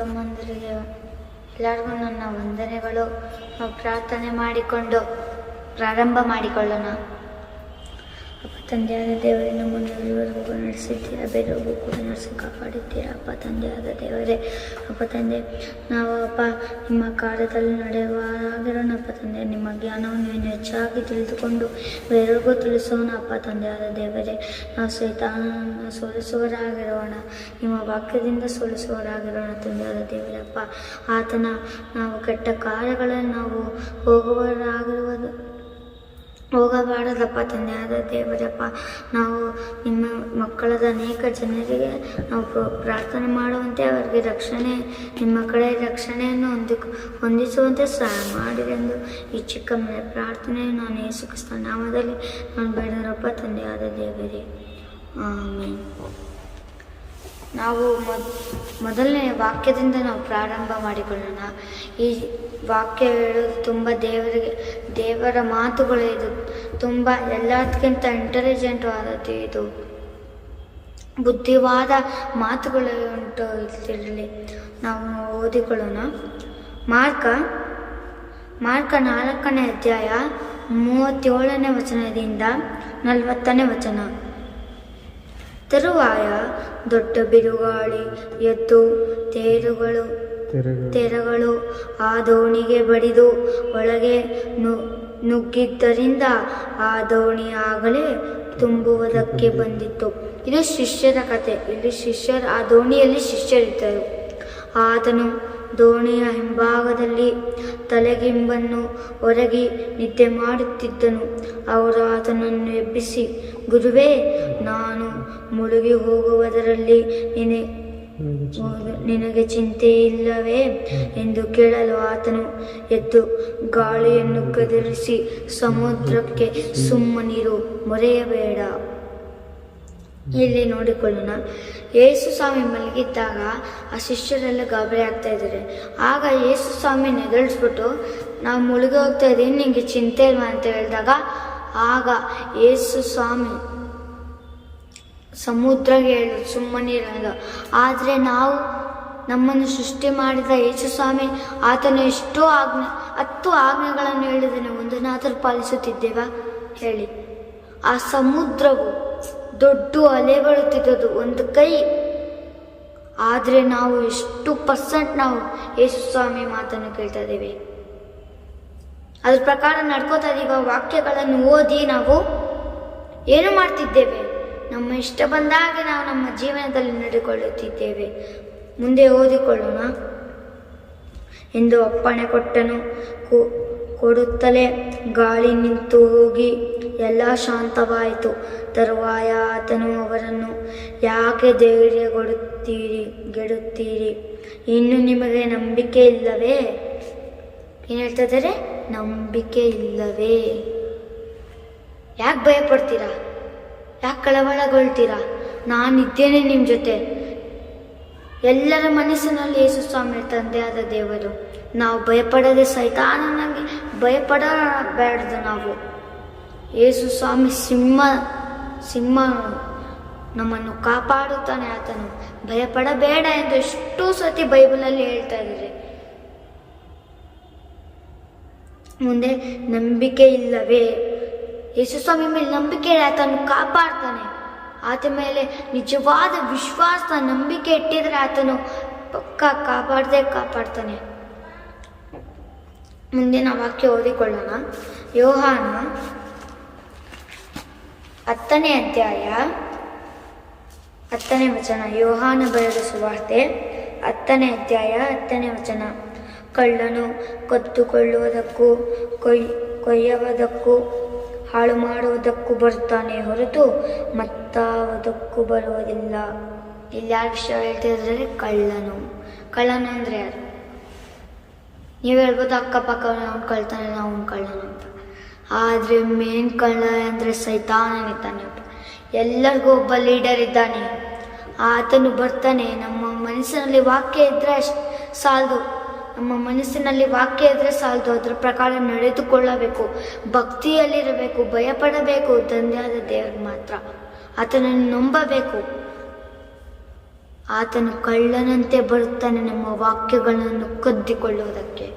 ತಮ್ಮಂದಿರಿಗೆ ಎಲ್ಲರಿಗೂ ನನ್ನ ವಂದನೆಗಳು. ಪ್ರಾರ್ಥನೆ ಮಾಡಿಕೊಂಡು ಪ್ರಾರಂಭ ಮಾಡಿಕೊಳ್ಳೋಣ. ಅಪ್ಪ ತಂದೆಯಾದ ದೇವರೇ, ನಮ್ಮನ್ನು ಇಲ್ಲಿವರೆಗೂ ನಡೆಸಿದ್ದೀರಾ, ಬೇರೆಯವ್ರಿಗೂ ಕೂಡ ನಡೆಸಿ ಕಾಪಾಡಿದ್ದೀರಾ. ಅಪ್ಪ ತಂದೆಯಾದ ದೇವರೇ, ಅಪ್ಪ ತಂದೆ, ನಾವು ಅಪ್ಪ ನಿಮ್ಮ ಕಾರ್ಯದಲ್ಲಿ ನಡೆಯುವಾಗಿರೋಣ. ಅಪ್ಪ ತಂದೆ, ನಿಮ್ಮ ಜ್ಞಾನವನ್ನು ಹೆಚ್ಚಾಗಿ ತಿಳಿದುಕೊಂಡು ಬೇರೆಯವ್ರಿಗೂ ತಿಳಿಸೋಣ. ಅಪ್ಪ ತಂದೆಯಾದ ದೇವರೇ, ನಾವು ಸೈತಾನನನ್ನು ಸೋಲಿಸುವವರಾಗಿರೋಣ, ನಿಮ್ಮ ವಾಕ್ಯದಿಂದ ಸೋಲಿಸುವವರಾಗಿರೋಣ. ತಂದೆಯಾದ ದೇವರೇ, ಅಪ್ಪ ಆತನ ನಾವು ಕೆಟ್ಟ ಕಾರ್ಯಗಳನ್ನು ನಾವು ಹೋಗಬಾರದಪ್ಪ. ತಂದೆಯಾದ ದೇವರಪ್ಪ, ನಾವು ನಿಮ್ಮ ಮಕ್ಕಳಾದ ಅನೇಕ ಜನರಿಗೆ ನಾವು ಪ್ರಾರ್ಥನೆ ಮಾಡುವಂತೆ, ಅವರಿಗೆ ನಿಮ್ಮ ಕಡೆ ರಕ್ಷಣೆಯನ್ನು ಹೊಂದಿಸುವಂತೆ ಸಹಾಯ ಮಾಡಿರೆಂದು ಈ ಚಿಕ್ಕ ಮನೆ ಪ್ರಾರ್ಥನೆಯನ್ನು ನಾನು ಯೇಸು ಕ್ರಿಸ್ತನ ನಾಮದಲ್ಲಿ ನಾನು ಬೇಡಿದರಪ್ಪ ತಂದೆಯಾದ ದೇವರೇ, ಆಮೆನ್. ನಾವು ಮೊದಲನೇ ವಾಕ್ಯದಿಂದ ನಾವು ಪ್ರಾರಂಭ ಮಾಡಿಕೊಳ್ಳೋಣ. ಈ ವಾಕ್ಯ ಹೇಳೋದು ತುಂಬ ದೇವರ ಮಾತುಗಳು. ಇದು ತುಂಬ ಎಲ್ಲದಕ್ಕಿಂತ ಇಂಟೆಲಿಜೆಂಟ್ ಆದದ್ದು. ಇದು ಬುದ್ಧಿವಾದ ಮಾತುಗಳು ಉಂಟು ಇದರಲ್ಲಿ. ನಾವು ಓದಿಕೊಳ್ಳೋಣ. ಮಾರ್ಕ 4ನೇ ಅಧ್ಯಾಯ 37ನೇ ವಚನದಿಂದ 40ನೇ ವಚನ. ತರುವಾಯ ದೊಡ್ಡ ಬಿರುಗಾಳಿ ಎದ್ದು ತೆರೆಗಳು ಆ ದೋಣಿಗೆ ಬಡಿದು ಒಳಗೆ ನುಗ್ಗಿದ್ದರಿಂದ ಆ ದೋಣಿ ಆಗಲೇ ತುಂಬುವುದಕ್ಕೆ ಬಂದಿತ್ತು. ಇದು ಶಿಷ್ಯರ ಕಥೆ. ಇಲ್ಲಿ ಆ ದೋಣಿಯಲ್ಲಿ ಶಿಷ್ಯರಿದ್ದರು. ಆತನು ದೋಣಿಯ ಹಿಂಭಾಗದಲ್ಲಿ ತಲೆಗಿಂಬನ್ನು ಒರಗಿ ನಿದ್ದೆ ಮಾಡುತ್ತಿದ್ದನು. ಅವರು ಆತನನ್ನು ಎಬ್ಬಿಸಿ, ಗುರುವೇ, ನಾನು ಮುಳುಗಿ ಹೋಗುವುದರಲ್ಲಿ ನಿನಗೆ ಚಿಂತೆ ಇಲ್ಲವೇ ಎಂದು ಕೇಳಲು ಆತನು ಎದ್ದು ಗಾಳಿಯನ್ನು ಗದರಿಸಿ ಸಮುದ್ರಕ್ಕೆ, ಸುಮ್ಮನಿರು, ಮೊರೆಯಬೇಡ. ಇಲ್ಲಿ ನೋಡಿಕೊಳ್ಳೋಣ. ಯೇಸು ಸ್ವಾಮಿ ಮಲಗಿದ್ದಾಗ ಆ ಶಿಷ್ಯರೆಲ್ಲ ಗಾಬರಿ ಆಗ್ತಾ ಇದ್ದಾರೆ. ಆಗ ಯೇಸು ಸ್ವಾಮಿ ನೆಗಳಿಸ್ಬಿಟ್ಟು, ನಾವು ಮುಳುಗಿ ಹೋಗ್ತಾ ಇದ್ದೀವಿ, ನಿಂಗೆ ಚಿಂತೆ ಇಲ್ವಾ ಅಂತ ಹೇಳಿದಾಗ, ಆಗ ಯೇಸು ಸ್ವಾಮಿ ಸಮುದ್ರಗೆ ಹೇಳಿದ್ರು, ಸುಮ್ಮನಿರೋದು. ಆದರೆ ನಾವು ನಮ್ಮನ್ನು ಸೃಷ್ಟಿ ಮಾಡಿದ ಯೇಸು ಸ್ವಾಮಿ, ಆತನು ಎಷ್ಟೋ 10 ಆಜ್ಞೆಗಳನ್ನು ಹೇಳಿದ್ದಾನೆ, ಒಂದನ್ನಾದರೂ ಪಾಲಿಸುತ್ತಿದ್ದೇವಾ ಹೇಳಿ? ಆ ಸಮುದ್ರವು ದೊಡ್ಡ ಅಲೆ ಬರುತ್ತಿದ್ದದು, ಒಂದು ಕೈ. ಆದರೆ ನಾವು ಎಷ್ಟು % ನಾವು ಯೇಸು ಸ್ವಾಮಿ ಮಾತನ್ನು ಕೇಳ್ತಾ ಇದ್ದೇವೆ, ಅದ್ರ ಪ್ರಕಾರ ನಡ್ಕೋತಾ ಇದ್ದೀವ? ವಾಕ್ಯಗಳನ್ನು ಓದಿ ನಾವು ಏನು ಮಾಡ್ತಿದ್ದೇವೆ? ನಮ್ಮ ಇಷ್ಟ ಬಂದಾಗೆ ನಾವು ನಮ್ಮ ಜೀವನದಲ್ಲಿ ನಡೆದುಕೊಳ್ಳುತ್ತಿದ್ದೇವೆ. ಮುಂದೆ ಓದಿಕೊಳ್ಳೋಣ. ಎಂದು ಅಪ್ಪಣೆ ಕೊಟ್ಟನು. ಕೊಡುತ್ತಲೇ ಗಾಳಿ ನಿಂತು ಹೋಗಿ ಎಲ್ಲ ಶಾಂತವಾಯಿತು. ತರುವಾಯ ಆತನು ಅವರನ್ನು, ಯಾಕೆ ಗೆಡುತ್ತೀರಿ? ಇನ್ನು ನಿಮಗೆ ನಂಬಿಕೆ ಇಲ್ಲವೇ? ಏನು ಹೇಳ್ತಾ ಇದ್ದಾರೆ? ನಂಬಿಕೆ ಇಲ್ಲವೇ? ಯಾಕೆ ಭಯಪಡ್ತೀರಾ? ಯಾಕೆ ಕಳವಳಗೊಳ್ತೀರಾ? ನಾನಿದ್ದೇನೆ ನಿಮ್ಮ ಜೊತೆ. ಎಲ್ಲರ ಮನಸ್ಸಿನಲ್ಲಿ ಯೇಸು ಸ್ವಾಮಿ ತಂದೆಯಾದ ದೇವರು. ನಾವು ಭಯಪಡದೆ ಸೈತಾನನಿಗೆ ಭಯಪಡಬೇಡ್ದು. ನಾವು ಯೇಸು ಸ್ವಾಮಿ ಸಿಂಹ ನಮ್ಮನ್ನು ಕಾಪಾಡುತ್ತಾನೆ. ಆತನು ಭಯಪಡಬೇಡ ಎಂದು ಎಷ್ಟೋ ಸತಿ ಬೈಬಲಲ್ಲಿ ಹೇಳ್ತಾ ಇದ್ದಾರೆ. ಮುಂದೆ ನಂಬಿಕೆ ಇಲ್ಲವೇ? ಯೇಸು ಸ್ವಾಮಿ ಮೇಲೆ ನಂಬಿಕೆ, ಆತನು ಕಾಪಾಡ್ತಾನೆ. ಆತ ಮೇಲೆ ನಿಜವಾದ ವಿಶ್ವಾಸ, ನಂಬಿಕೆ ಇಟ್ಟಿದ್ರೆ ಆತನು ಪಕ್ಕ ಕಾಪಾಡ್ತಾನೆ. ಮುಂದಿನ ವಾಕ್ಯ ಓದಿಕೊಳ್ಳೋಣ. ಯೋಹಾನ 10ನೇ ಅಧ್ಯಾಯ 10ನೇ ವಚನ. ಯೋಹಾನ ಬರೆದ ಸುವಾರ್ತೆ 10ನೇ ಅಧ್ಯಾಯ 10ನೇ ವಚನ. ಕಳ್ಳನು ಕದ್ದುಕೊಳ್ಳುವುದಕ್ಕೂ ಕೊಯ್ಯುವುದಕ್ಕೂ ಹಾಳು ಮಾಡುವುದಕ್ಕೂ ಬರುತ್ತಾನೆ ಹೊರತು ಮತ್ತಾವುದಕ್ಕೂ ಬರುವುದಿಲ್ಲ. ಇಲ್ಲಿ ಯಾರು ವಿಷಯ ಹೇಳ್ತಿದ್ರೆ ಕಳ್ಳನು ಅಂದರೆ ಯಾರು? ನೀವು ಹೇಳ್ಬೋದು ಅಕ್ಕಪಕ್ಕ ಅವ್ನು ಕಳ್ತಾನೆ, ಅವ್ನು ಕಳ್ಳನು ಅಂತ. ಆದರೆ ಮೇನ್ ಕಳ್ಳ ಅಂದರೆ ಸೈತಾನನಿದ್ದಾನೆ. ಎಲ್ಲರಿಗೂ ಒಬ್ಬ ಲೀಡರ್ ಇದ್ದಾನೆ. ಆತನು ಬರ್ತಾನೆ. ನಮ್ಮ ಮನಸ್ಸಿನಲ್ಲಿ ವಾಕ್ಯ ಇದ್ದರೆ ಸಾಲದು. ನಮ್ಮ ಮನಸ್ಸಿನಲ್ಲಿ ವಾಕ್ಯ ಇದ್ದರೆ ಸಾಲದು. ಅದರ ಪ್ರಕಾರ ನಡೆದುಕೊಳ್ಳಬೇಕು, ಭಕ್ತಿಯಲ್ಲಿರಬೇಕು, ಭಯಪಡಬೇಕು. ತಂದೆಯಾದ ದೇವರು ಮಾತ್ರ ಆತನನ್ನು ನಂಬಬೇಕು. ಆತನು ಕಳ್ಳನಂತೆ ಬರುತ್ತಾನೆ ನಮ್ಮ ವಾಕ್ಯಗಳನ್ನು ಕದ್ದಿಕೊಳ್ಳುವುದಕ್ಕೆ.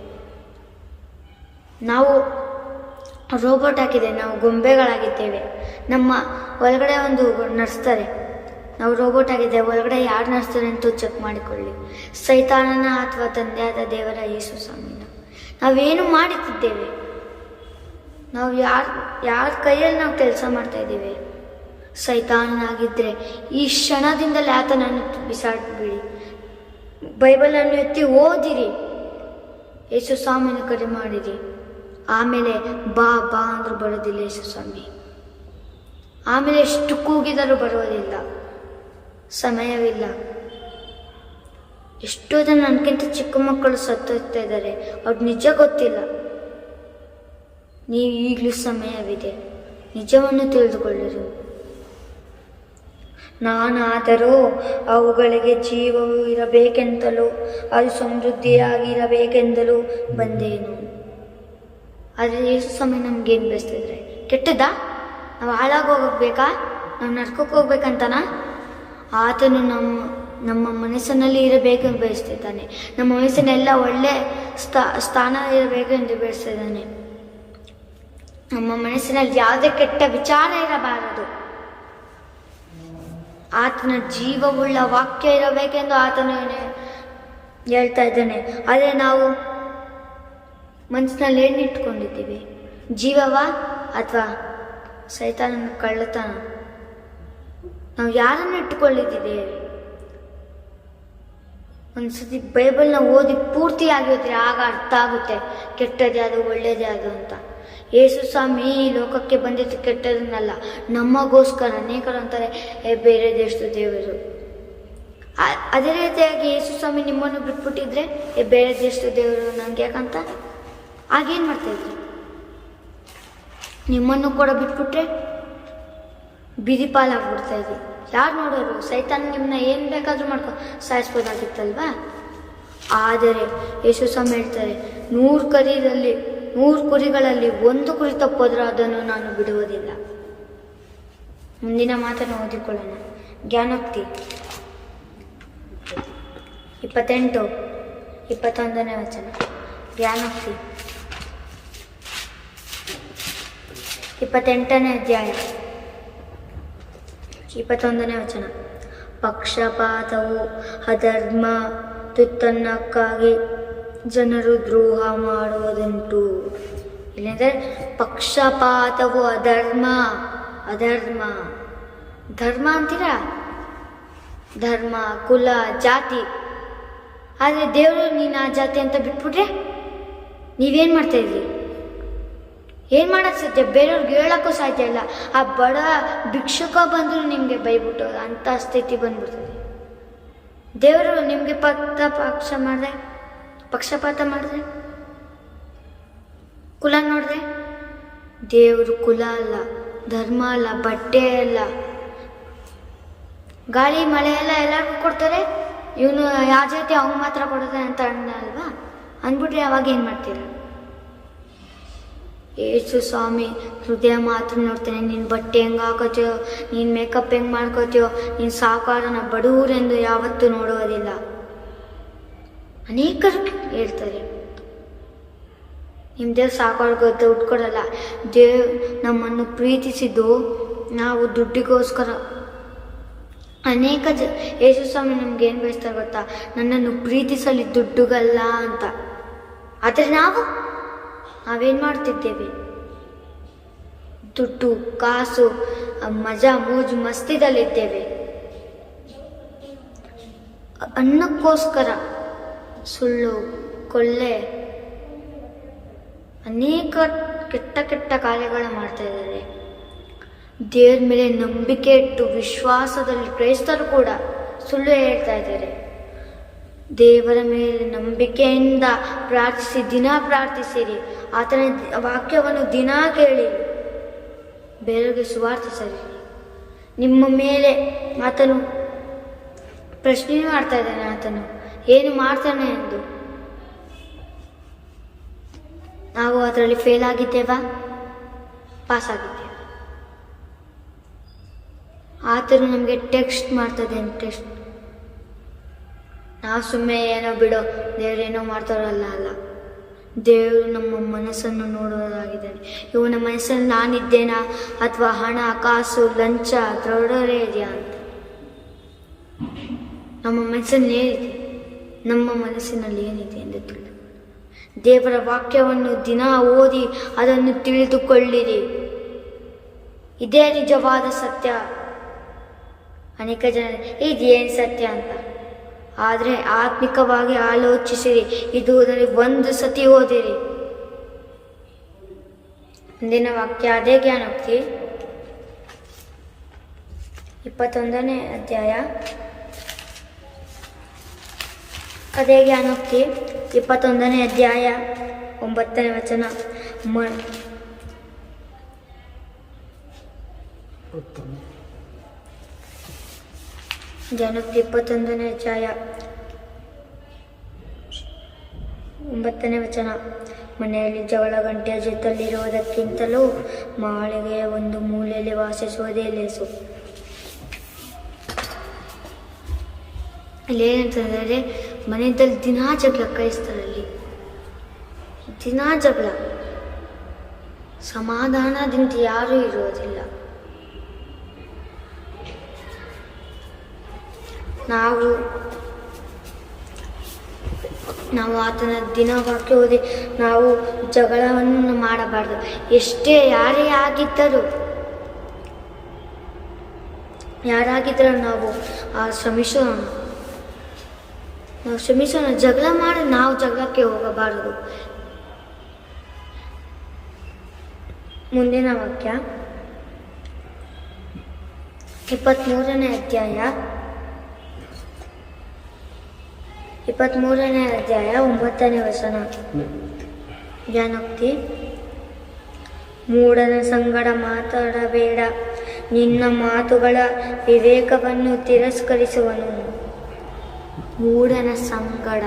ನಾವು ರೋಬೋಟ್ ಆಗಿದೆ, ನಾವು ಗೊಂಬೆಗಳಾಗಿದ್ದೇವೆ. ನಮ್ಮ ಒಳಗಡೆ ಒಂದು ನಡೆಸ್ತಾರೆ, ನಾವು ರೋಬೋಟ್ ಆಗಿದೆ, ಒಳಗಡೆ ಯಾರು ನಡೆಸ್ತಾರೆ ಅಂತ ಚೆಕ್ ಮಾಡಿಕೊಳ್ಳಿ. ಸೈತಾನನ ಅಥವಾ ತಂದೆಯಾದ ದೇವರ ಯೇಸು ಸ್ವಾಮಿನ ನಾವೇನು ಮಾಡುತ್ತಿದ್ದೇವೆ? ನಾವು ಯಾರ ಕೈಯಲ್ಲಿ ನಾವು ಕೆಲಸ ಮಾಡ್ತಾ ಇದ್ದೀವಿ? ಸೈತಾನನಾಗಿದ್ದರೆ ಈ ಕ್ಷಣದಿಂದಲೇ ಆತನನ್ನು ಬಿಸಾಡ್ಬಿಡಿ. ಬೈಬಲನ್ನು ಎತ್ತಿ ಓದಿರಿ, ಯೇಸು ಸ್ವಾಮಿನ ಕರೆ ಮಾಡಿರಿ. ಆಮೇಲೆ ಬಾ ಬಾ ಅಂದ್ರೂ ಬರೋದಿಲ್ಲ ಯೇಸು ಸ್ವಾಮಿ. ಆಮೇಲೆ ಎಷ್ಟು ಕೂಗಿದರೂ ಬರೋದಿಲ್ಲ, ಸಮಯವಿಲ್ಲ. ಎಷ್ಟೋ ಜನ ನನಗಿಂತ ಚಿಕ್ಕ ಮಕ್ಕಳು ಸತ್ತೋಗ್ತಾ ಇದ್ದಾರೆ, ಅವ್ರಿಗೆ ನಿಜ ಗೊತ್ತಿಲ್ಲ. ನೀವು ಈಗಲೂ ಸಮಯವಿದೆ, ನಿಜವನ್ನು ತಿಳಿದುಕೊಳ್ಳಿರಿ. ನಾನಾದರೂ ಅವುಗಳಿಗೆ ಜೀವವು ಇರಬೇಕೆಂತಲೂ ಅದು ಸಮೃದ್ಧಿಯಾಗಿರಬೇಕೆಂದಲೂ ಬಂದೇನು. ಆದರೆ ಯೇಸು ಸ್ವಾಮಿ ನಮ್ಗೇನು ಬಯಸ್ತಿದ್ರೆ? ಕೆಟ್ಟದ್ದಾ? ನಾವು ಹಾಳಾಗೋಗ್ಬೇಕಾ? ನಾವು ನಡ್ಕೋಕ್ಕೆ ಹೋಗ್ಬೇಕಂತನಾ? ಆತನು ನಮ್ಮ ಮನಸ್ಸಿನಲ್ಲಿ ಇರಬೇಕು ಎಂದು ಬಯಸ್ತಿದ್ದಾನೆ. ನಮ್ಮ ಮನಸ್ಸಿನೆಲ್ಲ ಒಳ್ಳೆ ಸ್ಥಾನ ಇರಬೇಕು ಎಂದು ಬಯಸ್ತಿದ್ದಾನೆ. ನಮ್ಮ ಮನಸ್ಸಿನಲ್ಲಿ ಯಾವುದೇ ಕೆಟ್ಟ ವಿಚಾರ ಇರಬಾರದು. ಆತನ ಜೀವವುಳ್ಳ ವಾಕ್ಯ ಇರಬೇಕೆಂದು ಆತನು ಹೇಳ್ತಾ ಇದ್ದಾನೆ. ಆದರೆ ನಾವು ಮನಸ್ಸಿನಲ್ಲಿ ಏನು ಇಟ್ಕೊಂಡಿದ್ದೀವಿ? ಜೀವವ ಅಥವಾ ಸೈತಾನನ ಕಳ್ಳತನ? ನಾವು ಯಾರನ್ನು ಇಟ್ಟುಕೊಳ್ಳಿದ್ದೇವೆ? ಒಂದ್ಸತಿ ಬೈಬಲ್ನ ಓದಿ ಪೂರ್ತಿಯಾಗಿ ಹೋದ್ರೆ ಆಗ ಅರ್ಥ ಆಗುತ್ತೆ ಕೆಟ್ಟದೇ ಅದು ಒಳ್ಳೇದೇ ಅದು ಅಂತ. ಯೇಸು ಸ್ವಾಮಿ ಈ ಲೋಕಕ್ಕೆ ಬಂದಿದ್ದು ಕೆಟ್ಟದನ್ನಲ್ಲ, ನಮಗೋಸ್ಕರ. ಅನೇಕರು ಅಂತಾರೆ ಬೇರೆ ದೇಶದ ದೇವರು. ಅದೇ ರೀತಿಯಾಗಿ ಯೇಸು ಸ್ವಾಮಿ ನಿಮ್ಮನ್ನು ಬಿಟ್ಬಿಟ್ಟಿದ್ರೆ ಬೇರೆ ದೇಶದ ದೇವರು ನಂಗೆ ಯಾಕಂತ ಆಗೇನು ಮಾಡ್ತಾಯಿದ್ರಿ? ನಿಮ್ಮನ್ನು ಕೂಡ ಬಿಟ್ಬಿಟ್ರೆ ಬೀದಿ ಪಾಲಾಗ್ಬಿಡ್ತಾ ಇದ್ವಿ. ಯಾರು ನೋಡೋರು? ಸೈತಾನ ನಿಮ್ಮನ್ನ ಏನು ಬೇಕಾದರೂ ಸಾಯಿಸ್ಬೋದಾಗಿತ್ತಲ್ವಾ? ಆದರೆ ಯೇಸು ಸ್ವಾಮಿ ಹೇಳ್ತಾರೆ, 100 ಕುರಿಗಳಲ್ಲಿ 1 ಕುರಿ ತಪ್ಪೋದ್ರೂ ಅದನ್ನು ನಾನು ಬಿಡುವುದಿಲ್ಲ. ಮುಂದಿನ ಮಾತನ್ನು ಓದಿಕೊಳ್ಳೋಣ. ಜ್ಞಾನೋಕ್ತಿ 28, 21ನೇ ವಚನ. ಜ್ಞಾನೋಕ್ತಿ 28ನೇ ಅಧ್ಯಾಯ 21ನೇ ವಚನ. ಪಕ್ಷಪಾತವು ಅಧರ್ಮ, ತುತ್ತನ್ನಕ್ಕಾಗಿ ಜನರು ದ್ರೋಹ ಮಾಡುವುದುಂಟು. ಇಲ್ಲಂದರೆ ಪಕ್ಷಪಾತವು ಅಧರ್ಮ. ಧರ್ಮ ಅಂತೀರಾ? ಧರ್ಮ, ಕುಲ, ಜಾತಿ. ಆದರೆ ದೇವರು ನೀನು ಆ ಜಾತಿ ಅಂತ ಬಿಟ್ಬಿಟ್ರೆ ನೀವೇನು ಮಾಡ್ತಾಯಿದ್ರಿ? ಏನು ಮಾಡೋಕ್ಕೆ ಸಾಧ್ಯ? ಬೇರೆಯವ್ರಿಗೆ ಹೇಳೋಕ್ಕೂ ಸಾಧ್ಯ ಇಲ್ಲ. ಆ ಬಡ ಭಿಕ್ಷುಕ ಬಂದರೂ ನಿಮಗೆ ಬೈಬಿಟ್ಟು ಅಂಥ ಸ್ಥಿತಿ ಬಂದ್ಬಿಡ್ತದೆ. ದೇವರು ನಿಮಗೆ ಪಕ್ಷಪಾತ ಮಾಡಿದ್ರೆ, ಕುಲ ನೋಡಿದ್ರೆ, ದೇವರು ಕುಲ ಅಲ್ಲ, ಧರ್ಮ ಅಲ್ಲ, ಬಟ್ಟೆ ಅಲ್ಲ, ಗಾಳಿ ಮಳೆ ಎಲ್ಲ ಎಲ್ಲರಿಗೂ ಕೊಡ್ತಾರೆ. ಇವನು ಯಾವ ಜಾತಿ ಅವ್ನು ಮಾತ್ರ ಕೊಡ್ತಾನೆ ಅಂತ ಅಲ್ವಾ ಅಂದ್ಬಿಟ್ರೆ ಅವಾಗ ಏನು ಮಾಡ್ತೀರ? ಯೇಸು ಸ್ವಾಮಿ ಹೃದಯ ಮಾತ್ರ ನೋಡ್ತಾನೆ. ನೀನು ಬಟ್ಟೆ ಹೆಂಗೆ ಹಾಕೋತೀಯೋ, ನೀನು ಮೇಕಪ್ ಹೆಂಗೆ ಮಾಡ್ಕೋತೀಯೋ, ನೀನು ಸಾವುಕಾರನ ಬಡವರೆಂದು ಯಾವತ್ತೂ ನೋಡೋದಿಲ್ಲ. ಅನೇಕರು ಹೇಳ್ತಾರೆ ನಿಮ್ಮ ದೇವ್ರು ಸಾವುಕಾರಕ್ಕೆ ದುಡ್ಡು ಕೊಡಲ್ಲ. ನಮ್ಮನ್ನು ಪ್ರೀತಿಸಿದ್ದು ನಾವು ದುಡ್ಡಿಗೋಸ್ಕರ. ಯೇಸು ಸ್ವಾಮಿ ನಮ್ಗೆ ಏನು ಬಯಸ್ತಾರೆ ಗೊತ್ತಾ? ನನ್ನನ್ನು ಪ್ರೀತಿಸಲಿ ದುಡ್ಡುಗಲ್ಲ ಅಂತ. ಆದರೆ ನಾವೇನು ಮಾಡ್ತಿದ್ದೇವೆ? ದುಡ್ಡು, ಕಾಸು, ಮಜಾ, ಮೋಜು, ಮಸ್ತಿದಲ್ಲಿದ್ದೇವೆ. ಅನ್ನಕ್ಕೋಸ್ಕರ ಸುಳ್ಳು, ಕೊಲ್ಲೆ, ಅನೇಕ ಕೆಟ್ಟ ಕಾರ್ಯಗಳು ಮಾಡ್ತಾ ಇದ್ದಾರೆ. ದೇವ್ರ ಮೇಲೆ ನಂಬಿಕೆ ಇಟ್ಟು ವಿಶ್ವಾಸದಲ್ಲಿ ಕ್ರೈಸ್ತರು ಕೂಡ ಸುಳ್ಳು ಹೇಳ್ತಾ ಇದ್ದಾರೆ. ದೇವರ ಮೇಲೆ ನಂಬಿಕೆಯಿಂದ ದಿನ ಪ್ರಾರ್ಥಿಸಿರಿ. ಆತನ ವಾಕ್ಯವನ್ನು ದಿನ ಕೇಳಿ ಬೇರೆಯವರಿಗೆ ಸುವಾರ್ತಿಸಿರಿ. ನಿಮ್ಮ ಮೇಲೆ ಆತನು ಪ್ರಶ್ನೆ ಮಾಡ್ತಾ ಇದ್ದಾನೆ. ಆತನು ಏನು ಮಾಡ್ತಾನೆ ಎಂದು. ನಾವು ಅದರಲ್ಲಿ ಫೇಲ್ ಆಗಿದ್ದೇವಾ? ಪಾಸ್ ಆಗಿದ್ದೇವೆ? ಆತನು ನಮಗೆ ಟೆಕ್ಸ್ಟ್ ಮಾಡ್ತದೆ. ನಾವು ಸುಮ್ಮನೆ ಏನೋ ಬಿಡೋ ದೇವರೇನೋ ಮಾಡ್ತಾರಲ್ಲ ಅಲ್ಲ, ದೇವರು ನಮ್ಮ ಮನಸ್ಸನ್ನು ನೋಡುವುದಾಗಿದ್ದಾನೆ. ಇವನ ಮನಸ್ಸನ್ನು ನಾನಿದ್ದೇನಾ ಅಥವಾ ಹಣ, ಕಾಸು, ಲಂಚ ದೊಡ್ಡವರೇ ಇದೆಯಾ ಅಂತ. ನಮ್ಮ ಮನಸ್ಸಲ್ಲಿ ಏನಿದೆ, ನಮ್ಮ ಮನಸ್ಸಿನಲ್ಲಿ ಏನಿದೆ ಎಂದು ತಿಳಿದು ದೇವರ ವಾಕ್ಯವನ್ನು ದಿನ ಓದಿ ಅದನ್ನು ತಿಳಿದುಕೊಳ್ಳಿರಿ. ಇದೇ ನಿಜವಾದ ಸತ್ಯ. ಅನೇಕ ಜನ ಇದೇನು ಸತ್ಯ ಅಂತ, ಆದರೆ ಆತ್ಮಿಕವಾಗಿ ಆಲೋಚಿಸಿರಿ. ಇದು ಒಂದು ಸತಿ ಓದಿರಿ. ಮುಂದಿನ ವಾಕ್ಯ ಅದೇ ಜ್ಞಾನೋಕ್ತಿ 21ನೇ ಅಧ್ಯಾಯ. ಅದೇ ಜ್ಞಾನೋಕ್ತಿ 21ನೇ ಅಧ್ಯಾಯ 9ನೇ ವಚನ. ಜ್ಞಾನೋಕ್ತಿ 21ನೇ ಅಧ್ಯಾಯ 9ನೇ ವಚನ. ಮನೆಯಲ್ಲಿ ಜಗಳ ಗಂಟೆಯ ಜೊತೆಯಲ್ಲಿರುವುದಕ್ಕಿಂತಲೂ ಮಾಳಿಗೆಯ ಒಂದು ಮೂಲೆಯಲ್ಲಿ ವಾಸಿಸುವುದೇ ಲೇಸು. ಇಲ್ಲಿ ಏನಂತಂದರೆ, ಮನೆಯಲ್ಲಿ ದಿನಾ ಜಗಳ, ಕ್ರೈಸ್ತರಲ್ಲಿ ದಿನಾ ಜಗಳ, ಸಮಾಧಾನದಿಂದ ಯಾರೂ ಇರೋದಿಲ್ಲ. ನಾವು ಆತನ ದಿನ ವಾಕ್ಯ ಓದಿ ನಾವು ಜಗಳವನ್ನು ಮಾಡಬಾರ್ದು. ಎಷ್ಟೇ ಯಾರಾಗಿದ್ದರೂ ನಾವು ಶ್ರಮಿಸೋಣ. ಜಗಳ ಮಾಡಿ ನಾವು ಜಗಳಕ್ಕೆ ಹೋಗಬಾರದು. ಮುಂದಿನ ವಾಕ್ಯ 23ನೇ ಅಧ್ಯಾಯ 9ನೇ ವಚನ. ಜ್ಞಾನೋಕ್ತಿ. ಮೂಢನ ಸಂಗಡ ಮಾತಾಡಬೇಡ, ನಿನ್ನ ಮಾತುಗಳ ವಿವೇಕವನ್ನು ತಿರಸ್ಕರಿಸುವನು. ಮೂಢನ ಸಂಗಡ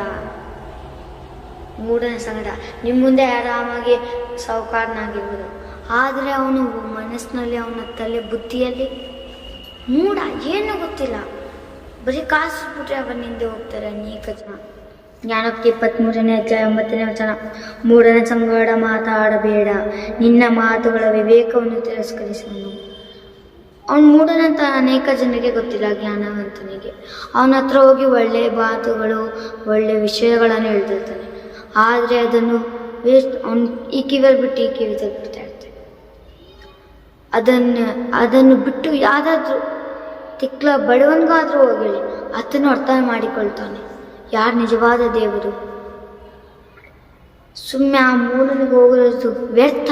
ನಿಮ್ಮ ಮುಂದೆ ಆರಾಮಾಗಿ ಸಾಹುಕಾರನಾಗಿರ್ಬೋದು, ಆದರೆ ಅವನು ಮನಸ್ಸಿನಲ್ಲಿ, ಅವನ ತಲೆ ಬುದ್ಧಿಯಲ್ಲಿ ಮೂಢ, ಏನೂ ಗೊತ್ತಿಲ್ಲ, ಬರೀ ಕಾಸು ಬಿಟ್ರೆ ಅವನ ಹಿಂದೆ ಹೋಗ್ತಾರೆ ಅನೇಕ ಜನ. ಜ್ಞಾನೋಕ್ತಿ 23ನೇ ಅಧ್ಯಾಯ 9ನೇ ವಚನ. ಮೂಢನ ಸಂಗಡ ಮಾತಾಡಬೇಡ, ನಿನ್ನ ಮಾತುಗಳ ವಿವೇಕವನ್ನು ತಿರಸ್ಕರಿಸುವನು. ಅವನು ಮೂಢನಂತ ಅನೇಕ ಜನರಿಗೆ ಗೊತ್ತಿಲ್ಲ. ಜ್ಞಾನವಂತನಿಗೆ ಅವನ ಹತ್ರ ಹೋಗಿ ಒಳ್ಳೆಯ ಮಾತುಗಳು, ಒಳ್ಳೆಯ ವಿಷಯಗಳನ್ನು ಹೇಳ್ತಿರ್ತಾನೆ, ಆದರೆ ಅದನ್ನು ಅವನು ಈ ಕಿವಿಯಲ್ಲಿ ಬಿಟ್ಟು ಈ ಕಿವಿ ತೆಗೆದುಬಿಡ್ತಾ ಇರ್ತಾನೆ. ಅದನ್ನು ಬಿಟ್ಟು ಯಾವುದಾದ್ರೂ ತಿಕ್ಲ ಬಡವನಿಗಾದರೂ ಹೋಗಲಿ, ಆತನು ಅರ್ಥ ಮಾಡಿಕೊಳ್ತಾನೆ ಯಾರು ನಿಜವಾದ ದೇವರು. ಸುಮ್ಮನೆ ಆ ಮೂಢನಿಗೆ ಹೋಗೋದು ವ್ಯರ್ಥ.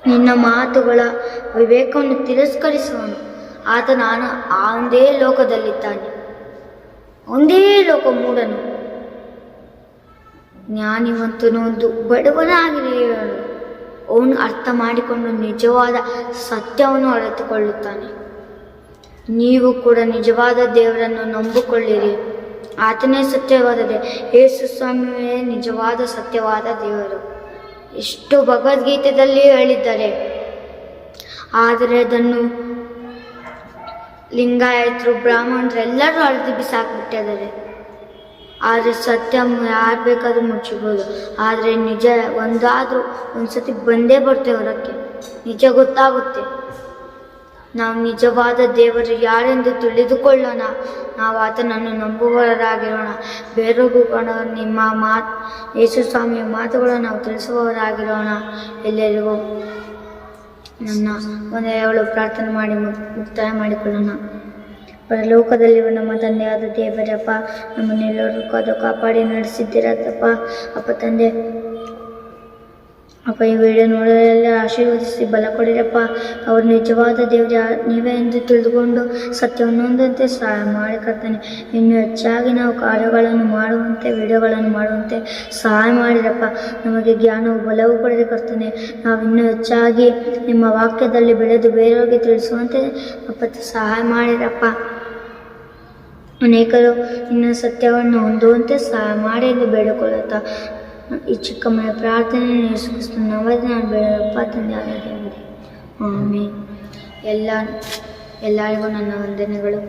ನಿನ್ನ ಮಾತುಗಳ ವಿವೇಕವನ್ನು ತಿರಸ್ಕರಿಸುವನು. ಆತ ನಾನು ಒಂದೇ ಲೋಕದಲ್ಲಿದ್ದಾನೆ, ಒಂದೇ ಲೋಕ. ಮೂಢನು ಜ್ಞಾನಿವಂತನು ಒಂದು ಬಡವನಾಗಿರುವನು. ಅವನು ಅರ್ಥ ಮಾಡಿಕೊಂಡು ನಿಜವಾದ ಸತ್ಯವನ್ನು ಅರಿತುಕೊಳ್ಳುತ್ತಾನೆ. ನೀವು ಕೂಡ ನಿಜವಾದ ದೇವರನ್ನು ನಂಬಿಕೊಳ್ಳಿರಿ. ಆತನೇ ಸತ್ಯವಾದ ದೇವರು. ಯೇಸು ಸ್ವಾಮಿಯೇ ನಿಜವಾದ ಸತ್ಯವಾದ ದೇವರು. ಎಷ್ಟು ಭಗವದ್ಗೀತೆಯಲ್ಲಿ ಹೇಳಿದ್ದಾರೆ, ಆದರೆ ಅದನ್ನು ಲಿಂಗಾಯತರು, ಬ್ರಾಹ್ಮಣರು ಎಲ್ಲರೂ ಅಳ್ದು ಬಿಸಾಕ್ಬಿಟ್ಟಿದ್ದಾರೆ. ಆದರೆ ಸತ್ಯ ಯಾರು ಬೇಕಾದ್ರೂ ಮುಚ್ಚಿಬೋದು, ಆದರೆ ನಿಜ ಒಂದ್ಸತಿ ಬಂದೇ ಬರ್ತೇವೆ ಹೊರಕ್ಕೆ. ನಿಜ ಗೊತ್ತಾಗುತ್ತೆ. ನಾವು ನಿಜವಾದ ದೇವರು ಯಾರೆಂದು ತಿಳಿದುಕೊಳ್ಳೋಣ. ನಾವು ಆತನನ್ನು ನಂಬುವವರಾಗಿರೋಣ. ಬೇರೆಗೂ ನಿಮ್ಮ ಯೇಸು ಸ್ವಾಮಿಯ ಮಾತುಗಳನ್ನು ನಾವು ತಿಳಿಸುವವರಾಗಿರೋಣ. ಎಲ್ಲರಿಗೂ ನನ್ನ ಒಂದೆರಡು ಪ್ರಾರ್ಥನೆ ಮಾಡಿ ಮುಕ್ತಾಯ ಮಾಡಿಕೊಳ್ಳೋಣ. ಪರಲೋಕದಲ್ಲಿರುವ ನಮ್ಮ ತಂದೆಯಾದ ದೇವರಪ್ಪ, ನಮ್ಮನ್ನೆಲ್ಲರೂ ಕಾಪಾಡಿ ನಡೆಸಿದ್ದೀರಪ್ಪ. ಅಪ್ಪ ತಂದೆ, ಅಪ್ಪ ಈ ವಿಡಿಯೋ ನೋಡೋರೆಲ್ಲ ಆಶೀರ್ವದಿಸಿ ಬಲ ಕೊಡಿರಪ್ಪ. ಅವ್ರು ನಿಜವಾದ ದೇವರು ನೀವೇ ಎಂದು ತಿಳಿದುಕೊಂಡು ಸತ್ಯವನ್ನೊಂದಂತೆ ಸಹಾಯ ಮಾಡಿ ಕರ್ತನೆ. ಇನ್ನು ಹೆಚ್ಚಾಗಿ ನಾವು ಕಾರ್ಯಗಳನ್ನು ಮಾಡುವಂತೆ, ವಿಡಿಯೋಗಳನ್ನು ಮಾಡುವಂತೆ ಸಹಾಯ ಮಾಡಿರಪ್ಪ. ನಮಗೆ ಜ್ಞಾನವು ಬಲವು ಕೊಡಿರಿ ಕರ್ತನೆ. ನಾವು ಇನ್ನೂ ಹೆಚ್ಚಾಗಿ ನಿಮ್ಮ ವಾಕ್ಯದಲ್ಲಿ ಬೆಳೆದು ಬೇರೆಯವರಿಗೆ ತಿಳಿಸುವಂತೆ ಅಪ್ಪ ಸಹಾಯ ಮಾಡಿರಪ್ಪ. ಅನೇಕರು ಇನ್ನು ಸತ್ಯವನ್ನು ಹೊಂದುವಂತೆ ಸಹಾಯ ಮಾಡಿ ಎಂದು ಬೇಡಿಕೊಳ್ಳುತ್ತಾ ಈ ಚಿಕ್ಕ ಮನೆ ಪ್ರಾರ್ಥನೆ ಯೇಸು ನಾವೇ ನಾನು ಬೇಡಪ್ಪ ತಂದೆ ಆಮೇಲೆ ಎಲ್ಲರಿಗೂ ನನ್ನ ವಂದನೆಗಳು.